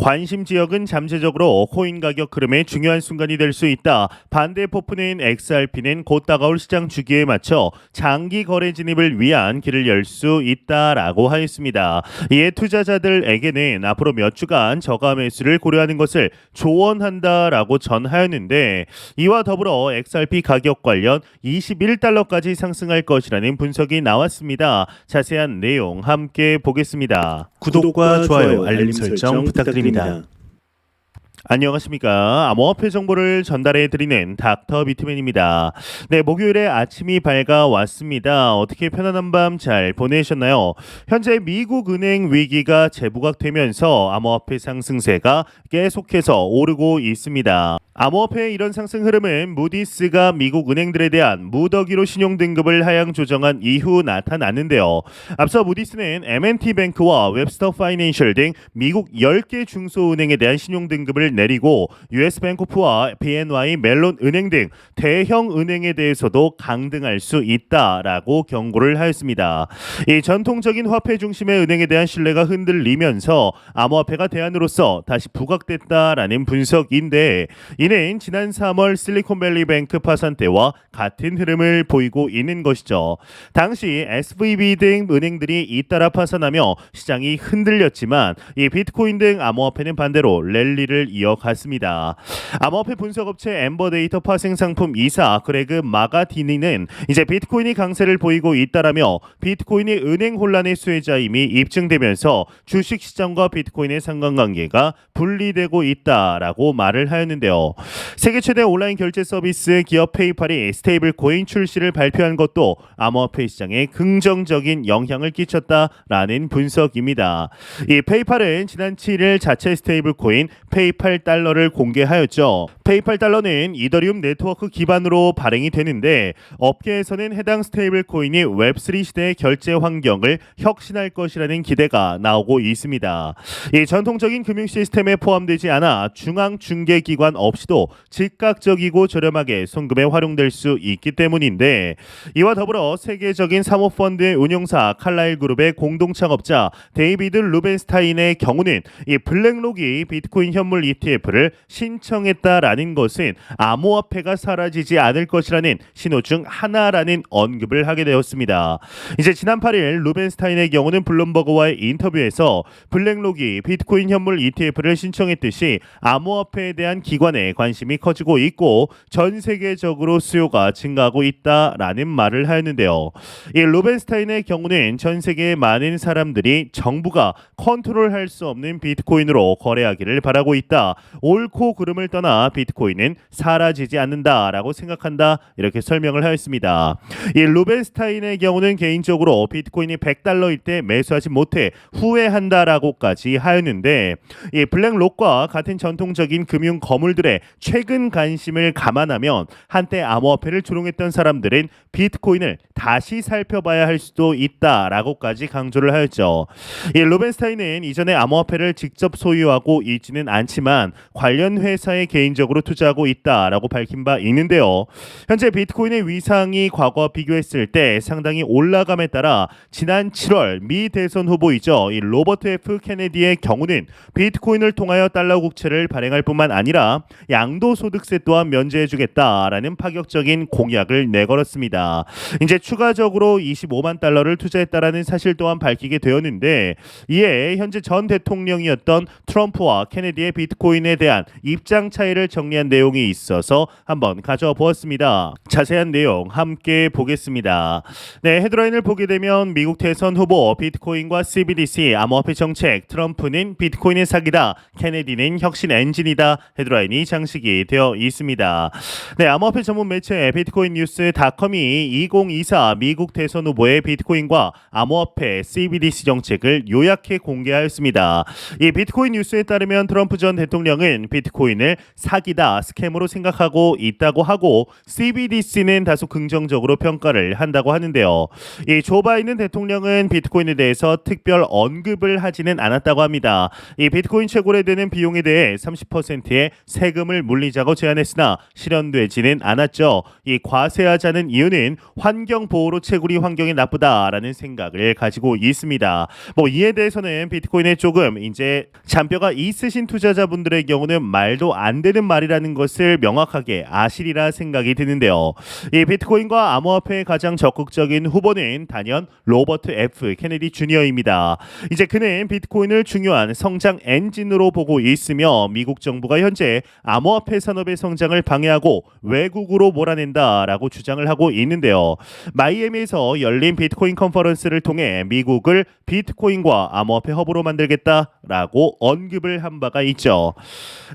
관심 지역은 잠재적으로 코인 가격 흐름의 중요한 순간이 될 수 있다. 반대 폭풍인 XRP는 곧 다가올 시장 주기에 맞춰 장기 거래 진입을 위한 길을 열 수 있다라고 하였습니다. 이에 투자자들에게는 앞으로 몇 주간 저가 매수를 고려하는 것을 조언한다라고 전하였는데, 이와 더불어 XRP 가격 관련 21달러까지 상승할 것이라는 분석이 나왔습니다. 자세한 내용 함께 보겠습니다. 구독과 좋아요, 알림 설정 부탁드립니다. 안녕하십니까. 암호화폐 정보를 전달해 드리는 닥터 비트맨입니다. 네, 목요일에 아침이 밝아왔습니다. 어떻게 편안한 밤 잘 보내셨나요? 현재 미국 은행 위기가 재부각되면서 암호화폐 상승세가 계속해서 오르고 있습니다. 암호화폐의 이런 상승 흐름은 무디스가 미국 은행들에 대한 무더기로 신용 등급을 하향 조정한 이후 나타났는데요. 앞서 무디스는 M&T뱅크와 웹스터 파이낸셜 등 미국 10개 중소은행에 대한 신용 등급을 내리고 US뱅코프와 BNY 멜론 은행 등 대형 은행에 대해서도 강등할 수 있다라고 경고를 하였습니다. 이 전통적인 화폐 중심의 은행에 대한 신뢰가 흔들리면서 암호화폐가 대안으로서 다시 부각됐다라는 분석인데, 이는 지난 3월 실리콘밸리뱅크 파산 때와 같은 흐름을 보이고 있는 것이죠. 당시 SVB 등 은행들이 잇따라 파산하며 시장이 흔들렸지만 이 비트코인 등 암호화폐는 반대로 랠리를 이어갔습니다. 암호화폐 분석업체 엠버데이터 파생 상품 이사 그레그 마가디니는 이제 비트코인이 강세를 보이고 있다라며 비트코인이 은행 혼란의 수혜자임이 입증되면서 주식시장과 비트코인의 상관관계가 분리되고 있다라고 말을 하였는데요. 세계 최대 온라인 결제 서비스 기업 페이팔이 스테이블 코인 출시를 발표한 것도 암호화폐 시장에 긍정적인 영향을 끼쳤다라는 분석입니다. 이 페이팔은 지난 7일 자체 스테이블 코인 페이팔 달러를 공개하였죠. 페이팔 달러는 이더리움 네트워크 기반으로 발행이 되는데, 업계에서는 해당 스테이블 코인이 웹3 시대의 결제 환경을 혁신할 것이라는 기대가 나오고 있습니다. 이 전통적인 금융 시스템에 포함되지 않아 중앙 중개 기관 없이도 즉각적이고 저렴하게 송금에 활용될 수 있기 때문인데, 이와 더불어 세계적인 사모펀드의 운용사 칼라일 그룹의 공동 창업자 데이비드 루벤스타인의 경우는 이 블랙록이 비트코인 현물 ETF를 신청했다라는 것은 암호화폐가 사라지지 않을 것이라는 신호 중 하나라는 언급을 하게 되었습니다. 이제 지난 8일 루벤스타인의 경우는 블룸버그와의 인터뷰에서 블랙록이 비트코인 현물 ETF를 신청했듯이 암호화폐에 대한 기관의 관심이 커지고 있고 전 세계적으로 수요가 증가하고 있다라는 말을 하였는데요. 이 루벤스타인의 경우는 전 세계의 많은 사람들이 정부가 컨트롤할 수 없는 비트코인으로 거래하기를 바라고 있다. 옳고 그름을 떠나 비트코인은 사라지지 않는다라고 생각한다, 이렇게 설명을 하였습니다. 이 루벤스타인의 경우는 개인적으로 비트코인이 100달러일 때 매수하지 못해 후회한다라고까지 하였는데, 이 블랙록과 같은 전통적인 금융 거물들의 최근 관심을 감안하면 한때 암호화폐를 조롱했던 사람들은 비트코인을 다시 살펴봐야 할 수도 있다라고까지 강조를 하였죠. 이 루벤스타인은 이전에 암호화폐를 직접 소유하고 있지는 않지만 관련 회사에 개인적으로 투자하고 있다라고 밝힌 바 있는데요. 현재 비트코인의 위상이 과거와 비교했을 때 상당히 올라감에 따라 지난 7월 미 대선 후보이죠. 이 로버트 F 케네디의 경우는 비트코인을 통하여 달러 국채를 발행할 뿐만 아니라 양도소득세 또한 면제해주겠다라는 파격적인 공약을 내걸었습니다. 이제 추가적으로 25만 달러를 투자했다라는 사실 또한 밝히게 되었는데, 이에 현재 전 대통령이었던 트럼프와 케네디의 비트코인에 대한 입장 차이를 정리한 내용이 있어서 한번 가져와 보았습니다. 자세한 내용 함께 보겠습니다. 네, 헤드라인을 보게 되면 미국 대선 후보 비트코인과 CBDC 암호화폐 정책, 트럼프는 비트코인의 사기다, 케네디는 혁신 엔진이다, 헤드라인이 장식이 되어 있습니다. 네, 암호화폐 전문 매체 비트코인 뉴스닷컴이 2024 미국 대선 후보의 비트코인과 암호화폐 CBDC 정책을 요약해 공개하였습니다. 이 비트코인 뉴스에 따르면 트럼프 전 대통령 대통령은 비트코인을 사기다, 스캠으로 생각하고 있다고 하고 CBDC는 다소 긍정적으로 평가를 한다고 하는데요. 이 조 바이든 대통령은 비트코인에 대해서 특별 언급을 하지는 않았다고 합니다. 이 비트코인 채굴에 드는 비용에 대해 30%의 세금을 물리자고 제안했으나 실현되지는 않았죠. 이 과세하자는 이유는 환경 보호로 채굴이 환경에 나쁘다라는 생각을 가지고 있습니다. 뭐 이에 대해서는 비트코인에 조금 이제 잔뼈가 있으신 투자자분들의 경우는 말도 안 되는 말이라는 것을 명확하게 아시리라 생각이 드는데요. 이 비트코인과 암호화폐의 가장 적극적인 후보는 단연 로버트 F 케네디 주니어입니다. 이제 그는 비트코인을 중요한 성장 엔진으로 보고 있으며 미국 정부가 현재 암호화폐 산업의 성장을 방해하고 외국으로 몰아낸다라고 주장을 하고 있는데요. 마이애미에서 열린 비트코인 컨퍼런스를 통해 미국을 비트코인과 암호화폐 허브로 만들겠다라고 언급을 한 바가 있죠.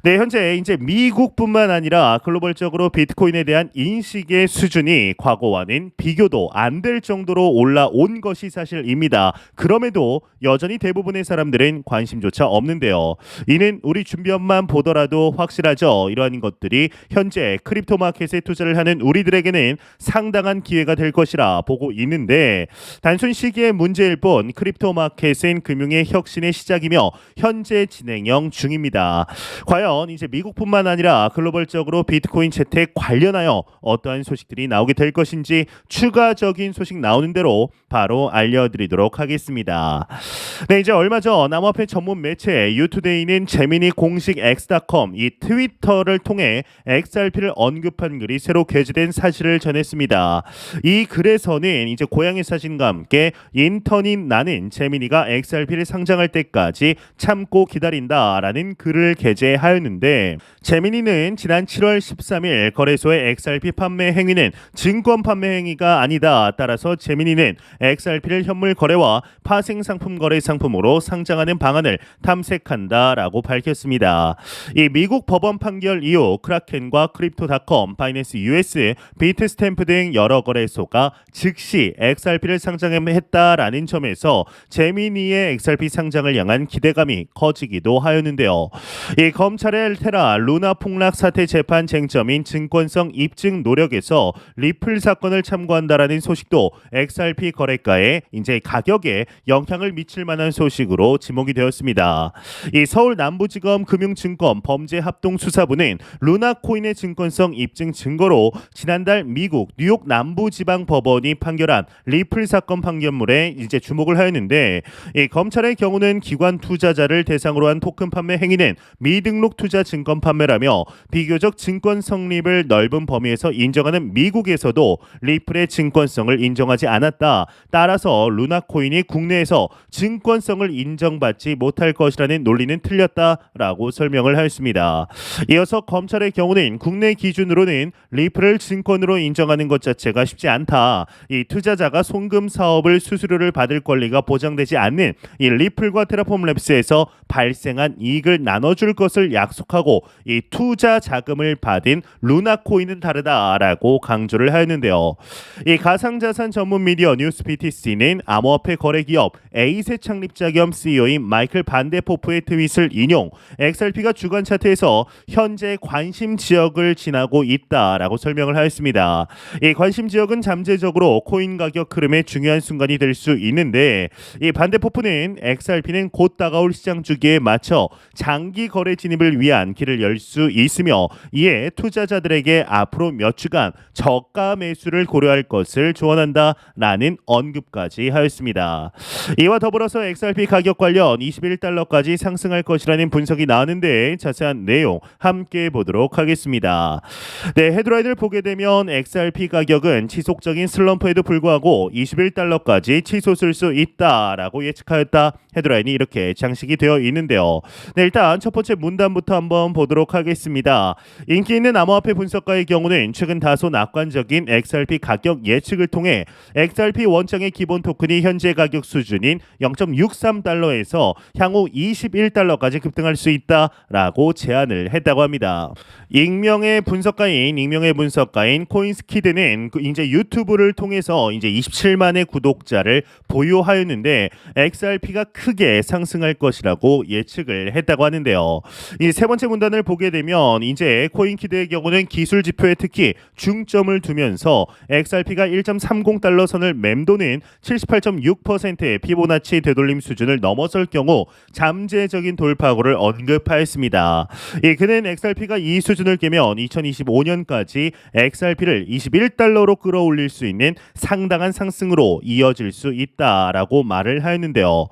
네, 현재 이제 미국뿐만 아니라 글로벌적으로 비트코인에 대한 인식의 수준이 과거와는 비교도 안 될 정도로 올라온 것이 사실입니다. 그럼에도 여전히 대부분의 사람들은 관심조차 없는데요. 이는 우리 준비업만 보더라도 확실하죠. 이러한 것들이 현재 크립토 마켓에 투자를 하는 우리들에게는 상당한 기회가 될 것이라 보고 있는데 단순 시기의 문제일 뿐 크립토 마켓은 금융의 혁신의 시작이며 현재 진행형 중입니다. 과연 이제 미국뿐만 아니라 글로벌적으로 비트코인 채택 관련하여 어떠한 소식들이 나오게 될 것인지 추가적인 소식 나오는 대로 바로 알려드리도록 하겠습니다. 네, 이제 얼마 전 암호화폐 전문 매체 유투데이는 제미니 공식 X.com 이 트위터를 통해 XRP를 언급한 글이 새로 게재된 사실을 전했습니다. 이 글에서는 이제 고양이 사진과 함께 인턴인 나는 제미니가 XRP를 상장할 때까지 참고 기다린다라는 글을 게재하였는데 제미니는 지난 7월 13일 거래소의 XRP 판매 행위는 증권 판매 행위가 아니다. 따라서 제미니는 XRP를 현물 거래와 파생 상품 거래 상품으로 상장하는 방안을 탐색한다라고 밝혔습니다. 이 미국 법원 판결 이후 크라켄과 크립토닷컴, 바이낸스 US, 비트스탬프 등 여러 거래소가 즉시 XRP를 상장했다라는 점에서 제미니의 XRP 상장을 향한 기대감이 커지기도 하였는데요. 이 검찰의 테라 루나 폭락 사태 재판 쟁점인 증권성 입증 노력에서 리플 사건을 참고한다라는 소식도 XRP 거래가에 이제 가격에 영향을 미칠 만한 소식으로 지목이 되었습니다. 이 서울 남부지검 금융증권 범죄합동수사부는 루나코인의 증권성 입증 증거로 지난달 미국 뉴욕 남부지방법원이 판결한 리플 사건 판결문에 이제 주목을 하였는데 이 검찰의 경우는 기관 투자자를 대상으로 한 토큰 판매 행위는 미등록 투자 증권 판매라며 비교적 증권 성립을 넓은 범위에서 인정하는 미국에서도 리플의 증권성을 인정하지 않았다. 따라서 루나코인이 국내에서 증권성을 인정받지 못할 것이라는 논리는 틀렸다라고 설명을 하였습니다. 이어서 검찰의 경우는 국내 기준으로는 리플을 증권으로 인정하는 것 자체가 쉽지 않다. 이 투자자가 송금 사업을 수수료를 받을 권리가 보장되지 않는 이 리플과 테라폼 랩스에서 발생한 이익을 나눠줄 것을 약속하고 이 투자 자금을 받은 루나코인은 다르다라고 강조를 하였는데요. 이 가상자산 전문 미디어 뉴스 BTC는 암호화폐 거래 기업 에이세 창립자 겸 CEO인 마이클 반데포프의 트윗을 인용 XRP가 주간 차트에서 현재 관심 지역을 지나고 있다라고 설명을 하였습니다. 이 관심 지역은 잠재적으로 코인 가격 흐름의 중요한 순간이 될 수 있는데 이 반데포프는 XRP는 곧 다가올 시장 주기에 맞춰 장기 거래 진입을 위한 길을 열 수 있으며 이에 투자자들에게 앞으로 몇 주간 저가 매수를 고려할 것을 조언한다라는 언급까지 하였습니다. 이와 더불어서 XRP 가격 관련 21달러까지 상승할 것이라는 분석이 나왔는데 자세한 내용 함께 보도록 하겠습니다. 네, 헤드라인을 보게 되면 XRP 가격은 지속적인 슬럼프에도 불구하고 21달러까지 치솟을 수 있다라고 예측하였다. 헤드라인이 이렇게 장식이 되어 있는데요. 네, 일단 첫 번째 문단부터 한번 보도록 하겠습니다. 인기 있는 암호화폐 분석가의 경우는 최근 다소 낙관적인 XRP 가격 예측을 통해 XRP 원장의 기본 토큰이 현재 가격 수준인 0.63달러에서 향후 21달러까지 급등할 수 있다라고 제안을 했다고 합니다. 익명의 분석가인 코인스키드는 이제 유튜브를 통해서 이제 27만의 구독자를 보유하였는데 XRP가 크게 상승할 것이라고 예측을 했다고 하는데요. 있는데요. 이 세 번째 문단을 보게 되면 이제 코인키드의 경우는 기술 지표에 특히 중점을 두면서 XRP가 1.30달러 선을 맴도는 78.6%의 피보나치 되돌림 수준을 넘어설 경우 잠재적인 돌파구를 언급하였습니다. 그는 XRP가 이 수준을 깨면 2025년까지 XRP를 21달러로 끌어올릴 수 있는 상당한 상승으로 이어질 수 있다라고 말을 하였는데요.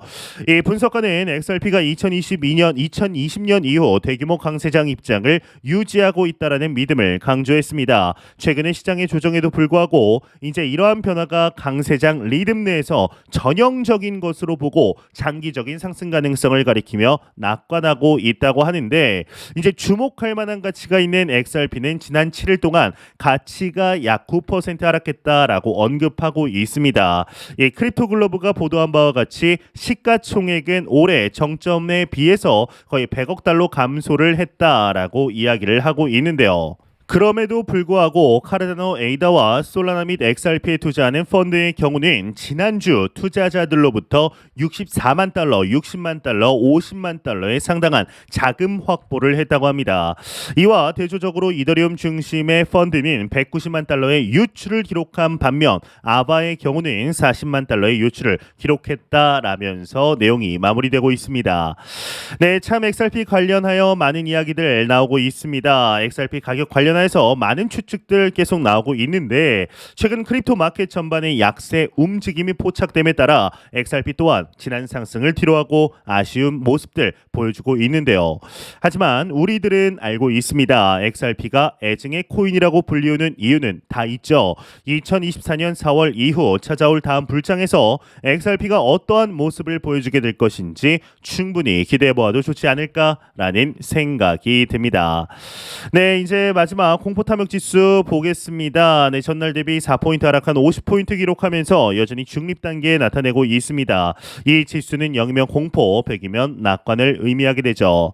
이 분석가는 XRP가 2020년 이후 대규모 강세장 입장을 유지하고 있다라는 믿음을 강조했습니다. 최근의 시장의 조정에도 불구하고 이제 이러한 변화가 강세장 리듬 내에서 전형적인 것으로 보고 장기적인 상승 가능성을 가리키며 낙관하고 있다고 하는데 이제 주목할 만한 가치가 있는 XRP는 지난 7일 동안 가치가 약 9% 하락했다라고 언급하고 있습니다. 크립토 글로브가 보도한 바와 같이 시가총액은 올해 정점에 비해서 거의 100억 달러 감소를 했다라고 이야기를 하고 있는데요. 그럼에도 불구하고 카르다노 에이다와 솔라나 및 XRP에 투자하는 펀드의 경우는 지난주 투자자들로부터 64만 달러, 60만 달러, 50만 달러에 상당한 자금 확보를 했다고 합니다. 이와 대조적으로 이더리움 중심의 펀드는 190만 달러의 유출을 기록한 반면 아바의 경우는 40만 달러의 유출을 기록했다라면서 내용이 마무리되고 있습니다. 네, 참 XRP 관련하여 많은 이야기들 나오고 있습니다. XRP 가격 관련하여 에서 많은 추측들 계속 나오고 있는데 최근 크립토 마켓 전반의 약세 움직임이 포착됨에 따라 XRP 또한 지난 상승을 뒤로하고 아쉬운 모습들 보여주고 있는데요. 하지만 우리들은 알고 있습니다. XRP가 애증의 코인이라고 불리우는 이유는 다 있죠. 2024년 4월 이후 찾아올 다음 불장에서 XRP가 어떠한 모습을 보여주게 될 것인지 충분히 기대해보아도 좋지 않을까라는 생각이 듭니다. 네, 이제 마지막 공포 탐욕 지수 보겠습니다. 네, 전날 대비 4포인트 하락한 50포인트 기록하면서 여전히 중립 단계에 나타내고 있습니다. 이 지수는 0이면 공포, 100이면 낙관을 의미하게 되죠.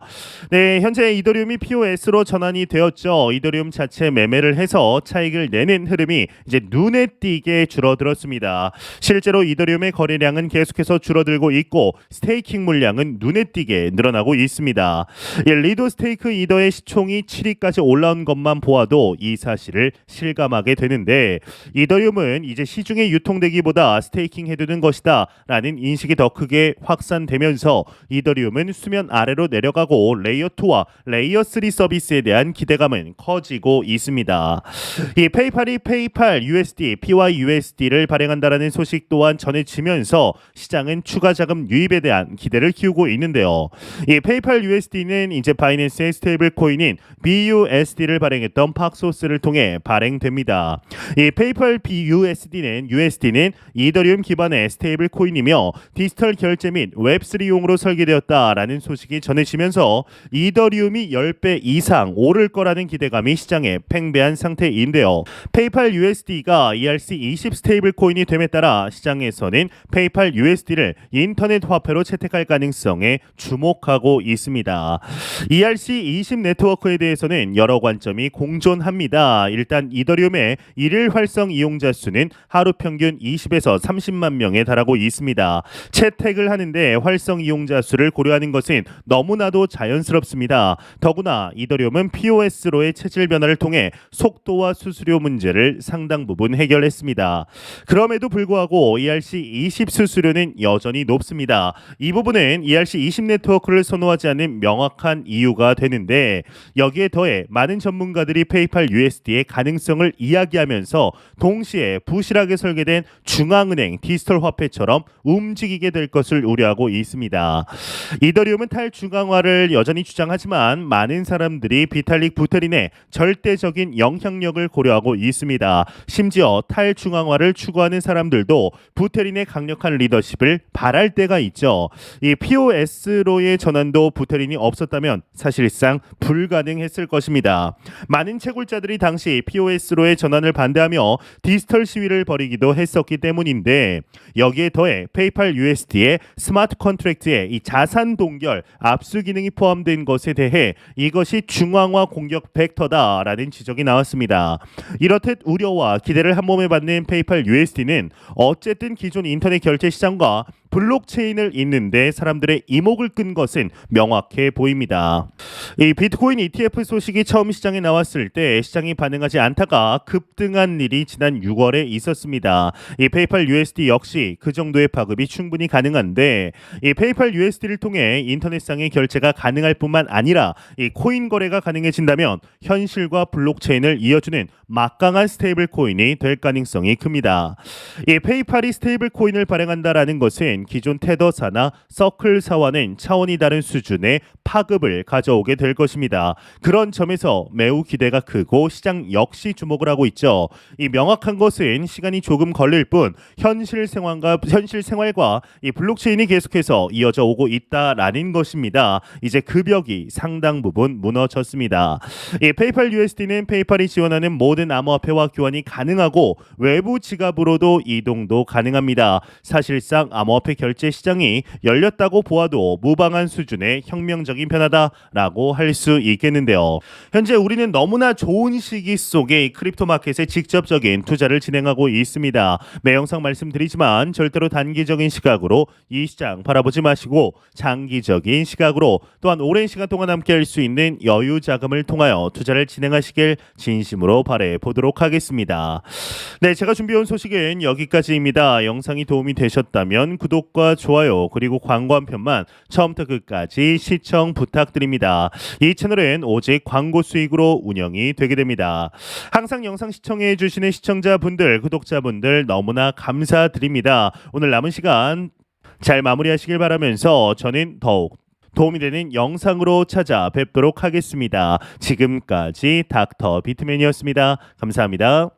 네, 현재 이더리움이 POS로 전환이 되었죠. 이더리움 자체 매매를 해서 차익을 내는 흐름이 이제 눈에 띄게 줄어들었습니다. 실제로 이더리움의 거래량은 계속해서 줄어들고 있고 스테이킹 물량은 눈에 띄게 늘어나고 있습니다. 리도 스테이크 이더의 시총이 7위까지 올라온 것만 보아도 이 사실을 실감하게 되는데 이더리움은 이제 시중에 유통되기보다 스테이킹 해두는 것이다 라는 인식이 더 크게 확산되면서 이더리움은 수면 아래로 내려가고 레이어2와 레이어3 서비스에 대한 기대감은 커지고 있습니다. 이 페이팔이 페이팔 USD, PYUSD를 발행한다라는 소식 또한 전해지면서 시장은 추가 자금 유입에 대한 기대를 키우고 있는데요. 이 페이팔 USD는 이제 바이낸스의 스테이블 코인인 BUSD를 발행했던 팍소스를 통해 발행됩니다. 이 페이팔 BUSD는 이더리움 기반의 스테이블 코인이며 디지털 결제 및 웹3용으로 설계되었다라는 소식이 전해지면서 이더리움이 10배 이상 오를 거라는 기대감이 시장에 팽배한 상태인데요. 페이팔 USD가 ERC20 스테이블 코인이 됨에 따라 시장에서는 페이팔 USD를 인터넷 화폐로 채택할 가능성에 주목하고 있습니다. ERC20 네트워크에 대해서는 여러 관점이 공존합니다. 일단 이더리움의 일일 활성 이용자 수는 하루 평균 20에서 30만 명에 달하고 있습니다. 채택을 하는데 활성 이용자 수를 고려하는 것은 너무나도 자연스럽습니다. 더구나 이더리움은 POS로의 체질 변화를 통해 속도와 수수료 문제를 상당 부분 해결했습니다. 그럼에도 불구하고 ERC20 수수료는 여전히 높습니다. 이 부분은 ERC20 네트워크를 선호하지 않는 명확한 이유가 되는데 여기에 더해 많은 전문가들이 페이팔 USD의 가능성을 이야기하면서 동시에 부실하게 설계된 중앙은행 디지털 화폐처럼 움직이게 될 것을 우려하고 있습니다. 이더리움은 탈중앙화를 여전히 주장하지만 많은 사람들이 비탈릭 부테린의 절대적인 영향력을 고려하고 있습니다. 심지어 탈중앙화를 추구하는 사람들도 부테린의 강력한 리더십을 바랄 때가 있죠. 이 POS로의 전환도 부테린이 없었다면 사실상 불가능했을 것입니다. 많은 채굴자들이 당시 POS로의 전환을 반대하며 디지털 시위를 벌이기도 했었기 때문인데 여기에 더해 페이팔 USD의 스마트 컨트랙트에 이 자산 동결 압수 기능이 포함된 것에 대해 이것이 중앙화 공격 벡터다라는 지적이 나왔습니다. 이렇듯 우려와 기대를 한몸에 받는 페이팔 USD는 어쨌든 기존 인터넷 결제 시장과 블록체인을 잇는데 사람들의 이목을 끈 것은 명확해 보입니다. 이 비트코인 ETF 소식이 처음 시장에 나왔을 때 시장이 반응하지 않다가 급등한 일이 지난 6월에 있었습니다. 이 페이팔 USD 역시 그 정도의 파급이 충분히 가능한데 이 페이팔 USD를 통해 인터넷상의 결제가 가능할 뿐만 아니라 이 코인 거래가 가능해진다면 현실과 블록체인을 이어주는 막강한 스테이블 코인이 될 가능성이 큽니다. 이 페이팔이 스테이블 코인을 발행한다라는 것은 기존 테더사나 서클사와는 차원이 다른 수준의 파급을 가져오게 될 것입니다. 그런 점에서 매우 기대가 크고 시장 역시 주목을 하고 있죠. 이 명확한 것은 시간이 조금 걸릴 뿐 현실 생활과 이 블록체인이 계속해서 이어져 오고 있다라는 것입니다. 이제 그 벽이 상당 부분 무너졌습니다. 이 페이팔 USD는 페이팔이 지원하는 모든 암호화폐와 교환이 가능하고 외부 지갑으로도 이동도 가능합니다. 사실상 암호화폐 결제 시장이 열렸다고 보아도 무방한 수준의 혁명적인 변화다라고 할 수 있겠는데요. 현재 우리는 너무나 좋은 시기 속에 이 크립토 마켓에 직접적인 투자를 진행하고 있습니다. 매 영상 말씀드리지만 절대로 단기적인 시각으로 이 시장 바라보지 마시고 장기적인 시각으로 또한 오랜 시간 동안 함께 할 수 있는 여유 자금을 통하여 투자를 진행하시길 진심으로 바래 보도록 하겠습니다. 네, 제가 준비해온 소식은 여기까지입니다. 영상이 도움이 되셨다면 구독과 좋아요 그리고 광고 한 편만 처음부터 끝까지 시청 부탁드립니다. 이 채널은 오직 광고 수익으로 운영이 되게 됩니다. 항상 영상 시청해 주시는 시청자분들, 구독자분들 너무나 감사드립니다. 오늘 남은 시간 잘 마무리하시길 바라면서 저는 더욱 도움이 되는 영상으로 찾아뵙도록 하겠습니다. 지금까지 닥터 비트맨이었습니다. 감사합니다.